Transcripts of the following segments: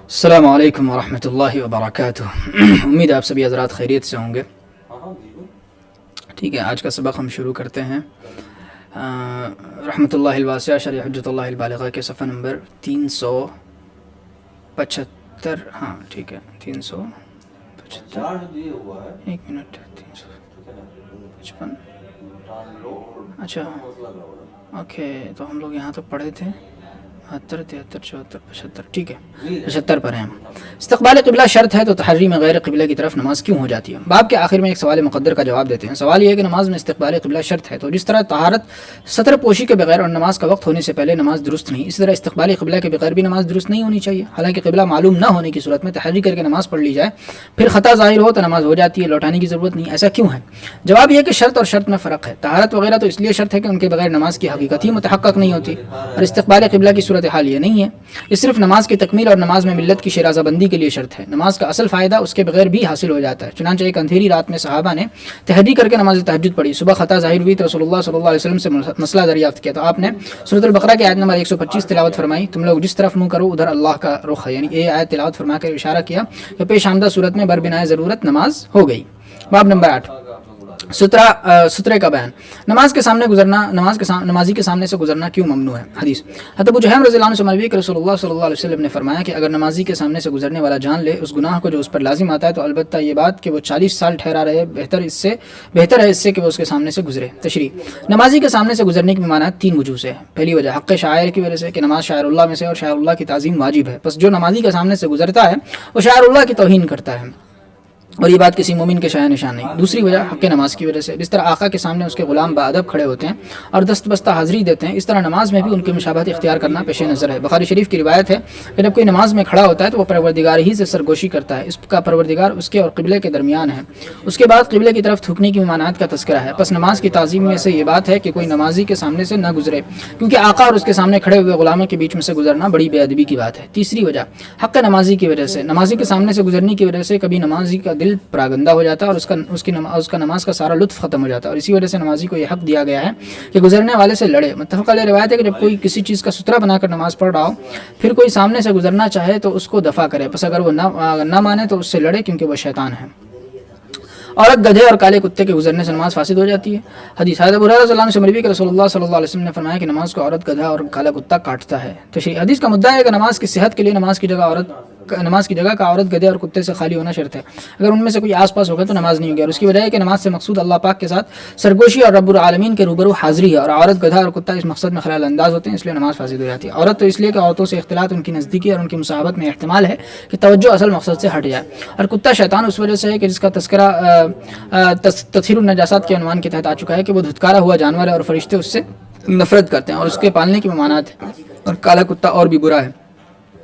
السلام علیکم ورحمۃ اللہ وبرکاتہ۔ امید ہے آپ سبھی حضرات خیریت سے ہوں گے۔ ٹھیک ہے، آج کا سبق ہم شروع کرتے ہیں رحمۃ اللہ الواسعہ شرح حجۃ اللہ البالغہ کے صفحہ نمبر 375۔ ہاں ٹھیک ہے، 375، ایک منٹ، 355۔ اچھا اوکے، تو ہم لوگ یہاں تو پڑھے تھے 73، 73، 74، 75۔ ٹھیک ہے، 75 پر ہیں ہم۔ استقبال قبلہ شرط ہے تو تحریم غیر قبلہ کی طرف نماز کیوں ہو جاتی ہے؟ باب کے آخر میں ایک سوال مقدر کا جواب دیتے ہیں۔ سوال یہ ہے کہ نماز میں استقبال قبلہ شرط ہے تو جس طرح طہارت ستر پوشی کے بغیر اور نماز کا وقت ہونے سے پہلے نماز درست نہیں، اسی طرح استقبال قبلہ کے بغیر بھی نماز درست نہیں ہونی چاہیے۔ حالانکہ قبلہ معلوم نہ ہونے کی صورت میں تحری کر کے نماز پڑھ لی جائے، پھر خطا ظاہر ہو تو نماز ہو جاتی ہے، لوٹانے کی ضرورت نہیں۔ ایسا کیوں ہے؟ جواب یہ کہ شرط اور شرط میں فرق ہے۔ طہارت وغیرہ تو اس لیے شرط ہے کہ ان کے بغیر نماز کی حقیقت ہی متحقق نہیں ہوتی، اور استقبال قبلہ کی صورت حال یہ نہیں ہے۔ یہ صرف نماز کی تکمیل اور نماز میں ملت کی شیرازہ بندی کے لیے شرط ہے۔ نماز کا اصل فائدہ اس کے بغیر بھی حاصل ہو جاتا ہے۔ چنانچہ ایک اندھیری رات میں صحابہ نے تہجد کر کے نماز تہجد پڑھی، صبح خطا ظاہر ہوئی تو رسول اللہ صلی اللہ علیہ وسلم سے مسئلہ دریافت کیا تو آپ نے سورۃ البقرہ کی آیت نمبر 125 تلاوت فرمائی، تم لوگ جس طرف منہ کرو ادھر اللہ کا رخ ہے، یعنی یہ آیت تلاوت فرما کر اشارہ کیا کہ پیش آمدہ صورت میں بربنائے ضرورت نماز ہو گئی۔ باب نمبر 8، سترے کا بیان۔ نماز کے سامنے گزرنا، نمازی کے سامنے سے گزرنا کیوں ممنوع ہے؟ حدیث حضرت ابو جہیم رضی اللہ عنہ سے مروی کہ رسول اللہ صلی اللہ علیہ وسلم نے فرمایا کہ اگر نمازی کے سامنے سے گزرنے والا جان لے اس گناہ کو جو اس پر لازم آتا ہے تو البتہ یہ بات کہ وہ 40 سال ٹھہرا رہے بہتر ہے اس سے کہ وہ اس کے سامنے سے گزرے۔ تشریح: نمازی کے سامنے سے گزرنے کی ممانعت 3 وجوہ سے ہے۔ پہلی وجہ حق شاعر کی وجہ سے کہ نماز شاعر اللہ میں سے اور شاعر اللہ کی تعظیم واجب ہے، پس جو نمازی کے سامنے سے گزرتا ہے وہ شاعر اللہ کی توہین کرتا ہے، اور یہ بات کسی مومن کے شایع نشان نہیں۔ دوسری وجہ حق نماز کی وجہ سے، جس طرح آقا کے سامنے اس کے غلام باادب کھڑے ہوتے ہیں اور دست بستہ حاضری دیتے ہیں، اس طرح نماز میں بھی ان کی مشابہت اختیار کرنا پیش نظر ہے۔ بخاری شریف کی روایت ہے کہ جب کوئی نماز میں کھڑا ہوتا ہے تو وہ پروردگار ہی سے سرگوشی کرتا ہے، اس کا پروردگار اس کے اور قبلے کے درمیان ہے۔ اس کے بعد قبلے کی طرف تھوکنے کی ممانعت کا تذکرہ ہے۔ پس نماز کی تعظیم میں سے یہ بات ہے کہ کوئی نمازی کے سامنے سے نہ گزرے، کیونکہ آقا اور اس کے سامنے کھڑے ہوئے غلاموں کے بیچ میں سے گزرنا بڑی بے ادبی کی بات ہے۔ تیسری وجہ حق نمازی کی وجہ سے، نمازی کے سامنے سے گزرنے کی وجہ سے کبھی نمازی کا دل پراگندہ ہو جاتا ہے اور اس کا نماز کا سارا لطف ختم ہو جاتا ہے، اور اسی وجہ سے نمازی کو یہ حق دیا گیا ہے کہ گزرنے والے سے لڑے۔ متفق علیہ روایت ہے کہ جب کوئی کسی چیز کا سترہ بنا کر نماز پڑھ رہا ہو پھر کوئی سامنے سے گزرنا چاہے تو اس کو دفع کرے، پس اگر وہ نہ مانے تو اس سے لڑے، کیونکہ وہ شیطان ہے۔ عورت گدھے اور کالے کتے کے گزرنے سے نماز فاسد ہو جاتی ہے۔ حدیث حضرت ابو ہریرہ رضی اللہ عنہ سے مروی کہ رسول اللہ صلی اللہ علیہ وسلم نے فرمایا کہ نماز کو عورت گدھا اور کالا کتا کاٹتا ہے۔ تشریح: حدیث کا مدعا ہے کہ نماز کی صحت کے لیے نماز کی جگہ کا عورت گدھے اور کتے سے خالی ہونا شرط ہے، اگر ان میں سے کوئی آس پاس ہوگا تو نماز نہیں ہوگی، اور اس کی وجہ ہے کہ نماز سے مقصود اللہ پاک کے ساتھ سرگوشی اور رب العالمین کے روبرو حاضری ہے، اور عورت گدھا اور کتا اس مقصد میں خلل انداز ہوتے ہیں، اس لیے نماز فاسد ہو جاتی ہے۔ عورت تو اس لیے کہ عورتوں سے اختلاط ان کی نزدیکی اور ان کی مصاحبت میں احتمال ہے کہ توجہ اصل مقصد سے ہٹ جائے، اور کتا شیطان اس وجہ سے ہے کہ جس کا تذکرہ تطہیر النجاسات کے عنوان کے تحت آ چکا ہے کہ وہ دھتکارا ہوا جانور ہے اور فرشتے اس سے نفرت کرتے ہیں اور اس کے پالنے کی ممانعت ہے۔ اور کالا کتا اور بھی برا ہے،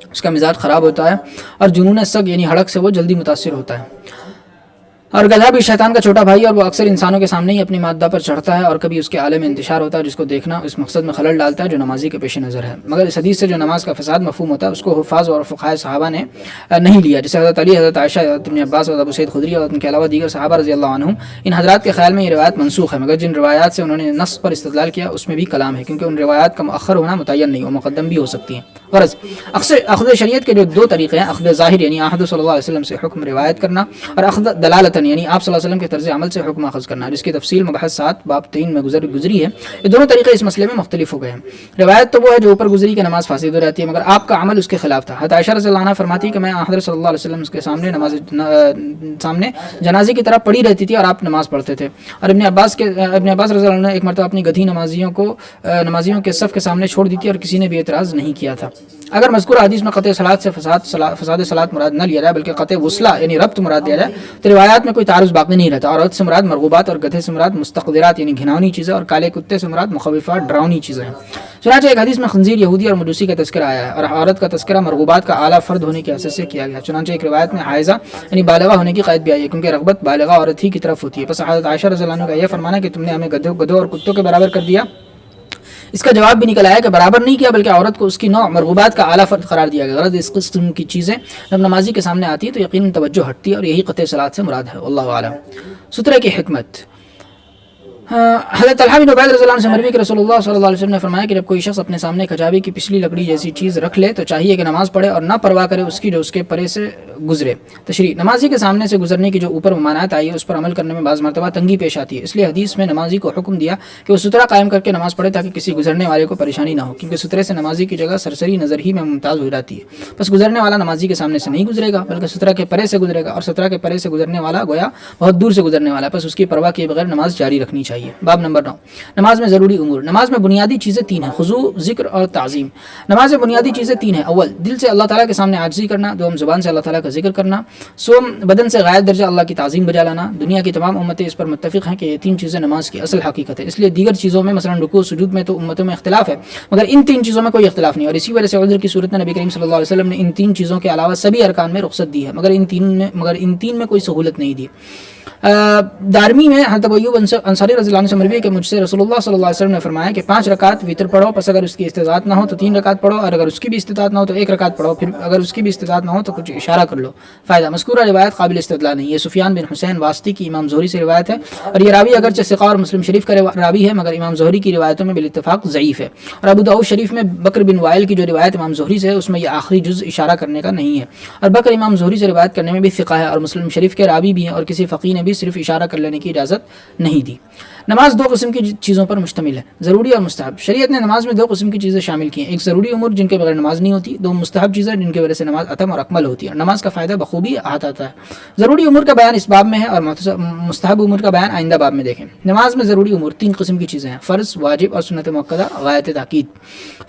اس کا مزاج خراب ہوتا ہے اور جنون سگ یعنی ہڑک سے وہ جلدی متاثر ہوتا ہے۔ اور گدھا بھی شیطان کا چھوٹا بھائی، اور وہ اکثر انسانوں کے سامنے ہی اپنی مادہ پر چڑھتا ہے اور کبھی اس کے عالم میں انتشار ہوتا ہے جس کو دیکھنا اس مقصد میں خلل ڈالتا ہے جو نمازی کے پیش نظر ہے۔ مگر اس حدیث سے جو نماز کا فساد مفہوم ہوتا ہے اس کو حفاظ اور فقہاء صحابہ نے نہیں لیا، جیسے حضرت علی، حضرت عائشہ، حضرت ابن عباس اور ابو سعید خدری اور ان کے علاوہ دیگر صحابہ رضی اللہ عنہم۔ ان حضرات کے خیال میں یہ روایت منسوخ ہے، مگر جن روایات سے انہوں نے نص پر استدلال کیا اس میں بھی کلام ہے، کیونکہ ان روایات کا مؤخر ہونا متعین نہیں، وہ مقدم بھی ہو سکتی ہیں۔ غرض اخذ شریعت کے جو 2 طریقے ہیں، اخذ ظاہر یعنی احد صلی اللہ علیہ وسلم سے حکم روایت کرنا، اور اخذ دلالتاً یعنی آپ صلی اللہ علیہ وسلم کے طرز عمل سے حکم اخذ کرنا، جس کی تفصیل مبحث 7 باب 3 میں گزری ہے۔ یہ دونوں طریقے اس مسئلے میں مختلف ہو گئے ہیں۔ روایت تو وہ ہے جو اوپر گزری کہ نماز فاسد ہو جاتی ہے، مگر آپ کا عمل اس کے خلاف تھا۔ حضرت عائشہ رضی اللہ عنہا فرماتی ہے کہ میں حضرت صلی اللہ علیہ وسلم کے سامنے جنازے کی طرح پڑھی رہتی تھی اور آپ نماز پڑھتے تھے، اور ابن عباس رضی اللہ عنہ نے ایک مرتبہ اپنی گدھی نمازیوں کے صف کے سامنے چھوڑ دی تھی اور کسی نے بھی اعتراض نہیں کیا تھا۔ اگر مذکورہ حدیث میں قطع صلاۃ سے فساد صلاۃ مراد نہ لیا جائے بلکہ قطع وصلہ یعنی ربط مراد لیا جائے تو روایات میں کوئی تعارض باقی نہیں رہتا۔ عورت سے مراد مرغوبات اور گدھے سے مراد مستقدرات یعنی گھناؤنی چیزیں، اور کالے کتے سے مراد مخوفات ڈراؤنی چیزیں ہیں۔ چنانچہ ایک حدیث میں خنزیر، یہودی اور مجوسی کا تذکرہ آیا ہے، اور عورت کا تذکرہ مرغوبات کا اعلیٰ فرد ہونے کی حیثیت سے کیا گیا۔ چنانچہ ایک روایت میں حائضہ یعنی بالغہ ہونے کی قید بھی آئی ہے، کیونکہ رغبت بالغہ عورت ہی کی طرف ہوتی ہے۔ پس حضرت عائشہ رضی اللہ عنہ کا یہ فرمانا کہ تم نے ہمیں گدھوں اور کتوں کے برابر کر دیا، اس کا جواب بھی نکل آیا کہ برابر نہیں کیا بلکہ عورت کو اس کی نوع مرغوبات کا اعلیٰ فرد قرار دیا گیا۔ غرض اس قسم کی چیزیں جب نمازی کے سامنے آتی ہے تو یقیناً توجہ ہٹتی ہے، اور یہی قطع صلاۃ سے مراد ہے۔ واللہ اعلم۔ سترے کی حکمت۔ حضرت طلحہ بن عبید رضی اللہ عنہ سے مروی کہ رسول اللہ صلی اللہ علیہ وسلم نے فرمایا کہ جب کوئی شخص اپنے سامنے کھجاوی کی پچھلی لکڑی جیسی چیز رکھ لے تو چاہیے کہ نماز پڑھے اور نہ پرواہ کرے اس کی جو اس کے پرے سے گزرے۔ تشریح: نمازی کے سامنے سے گزرنے کی جو اوپر ممانعت آئی ہے اس پر عمل کرنے میں بعض مرتبہ تنگی پیش آتی ہے، اس لیے حدیث میں نمازی کو حکم دیا کہ وہ سترہ قائم کر کے نماز پڑھے تاکہ کسی گزرنے والے کو پریشانی نہ ہو، کیونکہ سترے سے نمازی کی جگہ سرسری نظر ہی میں ممتاز ہو جاتی ہے۔ بس گزرنے والا نمازی کے سامنے سے نہیں گزرے گا بلکہ سترہ کے پرے سے گزرے گا، اور سترہ کے پرے سے گزرنے والا گویا بہت دور سے گزرنے والا ہے، بس اس کی پرواہ کیے بغیر نماز جاری رکھنی چاہیے۔ باب نمبر 9، نماز میں ضروری امور۔ نماز میں بنیادی چیزیں تین ہیں: خضوع، ذکر اور تعظیم۔ نماز میں بنیادی چیزیں تین ہیں: اول، دل سے اللہ تعالیٰ کے سامنے عاجزی کرنا، دوم، زبان سے اللہ تعالیٰ کا ذکر کرنا، سوم، بدن سے غایت درجہ اللہ کی تعظیم بجا لانا۔ دنیا کی تمام امتیں اس پر متفق ہیں کہ یہ تین چیزیں نماز کی اصل حقیقت ہے، اس لیے دیگر چیزوں میں مثلا رکوع سجود میں تو امتوں میں اختلاف ہے، مگر ان تین چیزوں میں کوئی اختلاف نہیں، اور اسی وجہ سے عذر کی صورت میں نبی کریم صلی اللہ علیہ وسلم نے ان تین چیزوں کے علاوہ سبھی ارکان میں رخصت دی ہے، مگر ان تین میں کوئی سہولت نہیں دی۔ دارمی میں حضرت ابو ایوب انصاری رضی اللہ عنہ سے مروی ہے کہ مجھ سے رسول اللہ صلی اللہ علیہ وسلم نے فرمایا کہ 5 رکعت وتر پڑھو، پس اگر اس کی استطاعت نہ ہو تو 3 رکعت پڑھو، اور اگر اس کی بھی استطاعت نہ ہو تو 1 رکعت پڑھو، پھر اگر اس کی بھی استطاعت نہ ہو تو کچھ اشارہ کر لو۔ فائدہ: مذکورہ روایت قابل استدلال نہیں، یہ سفیان بن حسین واسطی کی امام زہری سے روایت ہے، اور یہ راوی اگرچہ ثقہ اور مسلم شریف کا راوی ہے مگر امام زہری کی روایتوں میں بالاتفاق ضعیف ہے، اور ابو داؤد شریف میں بکر بن وائل کی جو روایت امام زہری سے ہے اس میں یہ آخری جز اشارہ کرنے کا نہیں ہے، اور بکر امام زہری سے روایت کرنے میں بھی ثقہ ہے، اور مسلم شریف کے راوی بھی ہیں، اور کسی فقیہ نے بھی صرف اشارہ کر لینے کی اجازت نہیں دی۔ نماز 2 قسم کی چیزوں پر مشتمل ہے: ضروری اور مستحب۔ شریعت نے نماز میں 2 قسم کی چیزیں شامل کی ہیں: ایک ضروری امور جن کے بغیر نماز نہیں ہوتی، 2 مستحب چیزیں جن کی وجہ سے نماز اتم اور اکمل ہوتی ہے اور نماز کا فائدہ بخوبی آتا ہے۔ ضروری امور کا بیان اس باب میں ہے اور مستحب امور کا بیان آئندہ باب میں دیکھیں۔ نماز میں ضروری امور 3 قسم کی چیزیں ہیں: فرض، واجب اور سنت مؤکدہ غایت تاکید۔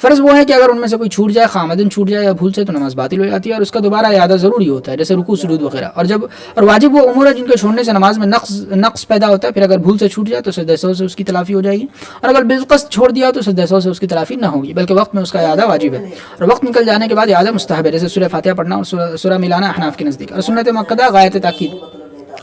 فرض وہ ہے کہ اگر ان میں سے کوئی چھوٹ جائے، خامدن چھوٹ جائے یا بھول سے، تو نماز باطل ہو جاتی ہے اور اس کا دوبارہ اعادہ ضروری ہوتا ہے، جیسے رکوع سجود وغیرہ۔ اور واجب وہ امور ہے جن کے چھوڑنے سے نماز میں نقص پیدا ہوتا ہے، پھر اگر بھول سے چھوٹ جائے تو سجدہ سہو سے اس کی تلافی ہو جائے گی، اور اگر بالقصد چھوڑ دیا تو سجدہ سہو سے اس کی تلافی نہ ہوگی بلکہ وقت میں اس کا اعادہ واجب ہے، اور وقت نکل جانے کے بعد اعادہ مستحب ہے، جیسے سورہ فاتحہ پڑھنا اور سورہ ملانا احناف کے نزدیک۔ اور سنت مؤکدہ غایت تاکید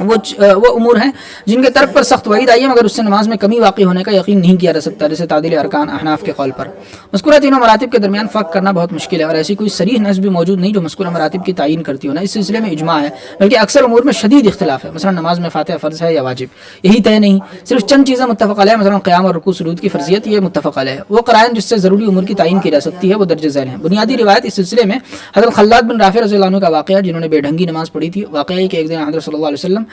وہ امور ہیں جن کے ترک پر سخت وعید آئی ہے مگر اس سے نماز میں کمی واقع ہونے کا یقین نہیں کیا جا سکتا، جیسے تعدیل ارکان احناف کے قول پر۔ مذکورہ تینوں مراتب کے درمیان فرق کرنا بہت مشکل ہے، اور ایسی کوئی صریح نص بھی موجود نہیں جو مذکورہ مراتب کی تعین کرتی ہو، نہ اس سلسلے میں اجماع ہے بلکہ اکثر امور میں شدید اختلاف ہے، مثلا نماز میں فاتحہ فرض ہے یا واجب، یہی طے نہیں، صرف چند چیزیں متفق علیہ، مثلا قیام اور رکوع سجود کی فرضیت، یہ متفق علیہ ہے۔ وہ قرائن جس سے ضروری امور کی تعین کی جا سکتی ہے وہ درج ذیل ہیں۔ بنیادی روایت اس سلسلے میں حضرت خلاد بن رافع رضی اللہ عنہ کا واقعہ جنہوں نے بے ڈھنگی نماز پڑھی تھی۔ واقعہ ہے کہ ایک دن حضرت صلی اللہ علیہ وسلم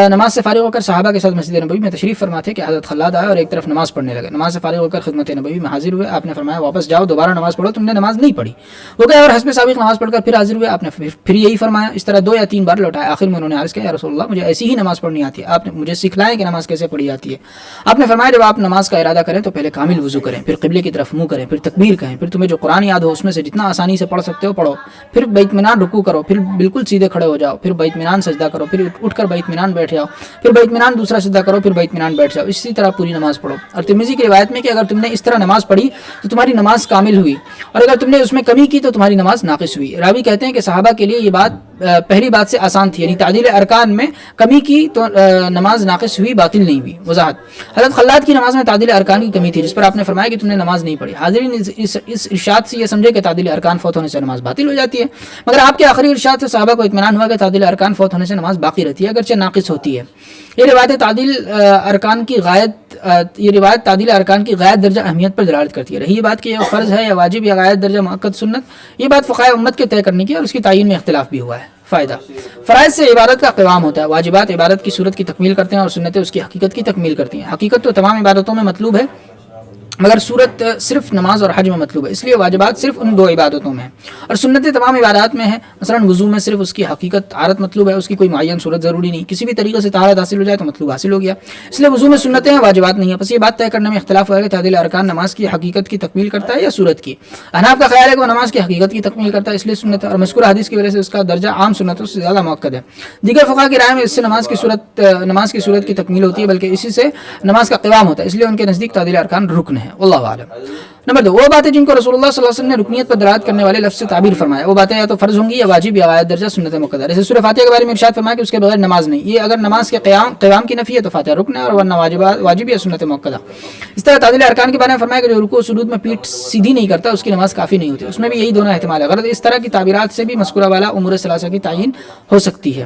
نماز سے فارغ ہو کر صحابہ کے ساتھ مسجد نبوی میں تشریف فرما تھے کہ حضرت خلاد آئے اور ایک طرف نماز پڑھنے لگے۔ نماز سے فارغ ہو کر خدمت نبوی میں حاضر ہوئے، آپ نے فرمایا واپس جاؤ، دوبارہ نماز پڑھو، تم نے نماز نہیں پڑھی۔ وہ گئے اور حسب سابق نماز پڑھ کر پھر حاضر ہوئے، آپ نے پھر یہی فرمایا۔ اس طرح 2 یا 3 بار لوٹایا، آخر میں انہوں نے عرض کیا یا رسول اللہ مجھے ایسی ہی نماز پڑھنی آتی ہے، آپ نے مجھے سکھلائیں کہ نماز کیسے پڑھی جاتی ہے۔ آپ نے فرمایا جب آپ نماز کا ارادہ کریں تو پہلے کامل وضو کریں، پھر قبلے کی طرف منہ کریں، پھر تکبیر کہیں، پھر تمہیں جو قرآن یاد ہو اس میں سے جتنا آسانی سے پڑھ سکتے ہو پڑھو، پھر باطمینان رکوع کرو، پھر بالکل سیدھے کھڑے ہو جاؤ، پھر باطمینان سجدہ کرو، پھر اٹھ کر باطمینان بیٹھ جاؤ، پھر باطمینان دوسرا سجدہ کرو، پھر باطمینان بیٹھ جاؤ، اسی طرح پوری نماز پڑھو۔ اور ترمذی کی روایت میں کہ اگر تم نے اس طرح نماز پڑھی تو تمہاری نماز کامل ہوئی، اور اگر تم نے اس میں کمی کی تو تمہاری نماز ناقص ہوئی۔ راوی کہتے ہیں کہ صحابہ کے لیے یہ بات پہلی بات سے آسان تھی، یعنی تعدیل ارکان میں کمی کی تو نماز ناقص ہوئی، باطل نہیں ہوئی۔ وضاحت: حضرت خلاد کی نماز میں تعدیل ارکان کی کمی تھی جس پر آپ نے فرمایا کہ تم نے نماز نہیں پڑھی۔ حاضرین اس ارشاد سے یہ سمجھے کہ تعدیل ارکان فوت ہونے سے نماز باطل ہو جاتی ہے، مگر آپ کے آخری ارشاد سے صحابہ کو اطمینان ہوا کہ تعدیل ارکان فوت ہونے سے نماز باقی رہتی ہے اگرچہ ناقص ہوتی ہے۔ یہ روایت تعدیل ارکان کی غایت درجہ اہمیت پر دلالت کرتی ہے۔ رہی یہ بات کہ یہ فرض ہے یا واجب یا غایت درجہ مؤکد سنت، یہ بات فقہائے امت کے طے کرنے کی اور اس کی تعین میں اختلاف بھی ہوا ہے۔ فائدہ: فرائض سے عبادت کا قیام ہوتا ہے، واجبات عبادت کی صورت کی تکمیل کرتے ہیں اور سنتیں اس کی حقیقت کی تکمیل کرتی ہیں۔ حقیقت تو تمام عبادتوں میں مطلوب ہے مگر صورت صرف نماز اور حج میں مطلوب ہے، اس لیے واجبات صرف ان 2 عبادتوں میں ہیں اور سنتیں تمام عبادات میں ہیں۔ مثلا وضو میں صرف اس کی حقیقت طہارت مطلوب ہے، اس کی کوئی معین صورت ضروری نہیں، کسی بھی طریقے سے طہارت حاصل ہو جائے تو مطلوب حاصل ہو گیا، اس لیے وضو میں سنتیں ہیں، واجبات نہیں ہیں۔ بس یہ بات طے کرنے میں اختلاف ہوا ہے کہ تعدیل ارکان نماز کی حقیقت کی تکمیل کرتا ہے یا صورت کی۔ احناف کا خیال ہے کہ وہ نماز کی حقیقت کی تکمیل کرتا ہے، اس لیے سنت ہے، اور مذکورہ حدیث کی وجہ سے اس کا درجہ عام سنتوں سے زیادہ مؤکد ہے۔ دیگر فقہاء کی رائے میں اس سے نماز کی صورت کی تکمیل ہوتی ہے، بلکہ اسی سے نماز کا قیام ہوتا ہے، اس لیے ان کے نزدیک تعدیل ارکان رکن ہے۔ واللہ اعلم۔ نمبر 2، وہ باتیں جن کو رسول اللہ صلی اللہ علیہ وسلم نے رکنیت پر دلالت کرنے والے لفظ سے تعبیر فرمایا، وہ باتیں یا تو فرض ہوں گی یا واجب یا غایت درجہ سنت مؤکدہ۔ جیسے سورہ فاتحہ کے بارے میں ارشاد فرمایا کہ اس کے بغیر نماز نہیں، یہ اگر نماز کے قیام کی نفی ہے تو فاتحہ رکن ہے اور ورنہ واجب یا سنت مؤکدہ۔ اس طرح تعدیل ارکان کے بارے میں فرمایا کہ جو رکوع سجود میں پیٹھ سیدھی نہیں کرتا اس کی نماز کافی نہیں ہوتی، اس میں بھی یہی دونوں احتمال ہے، غرض اس طرح کی تعبیرات سے بھی مذکورہ والا امور ثلاثہ کی تعین ہو سکتی ہے۔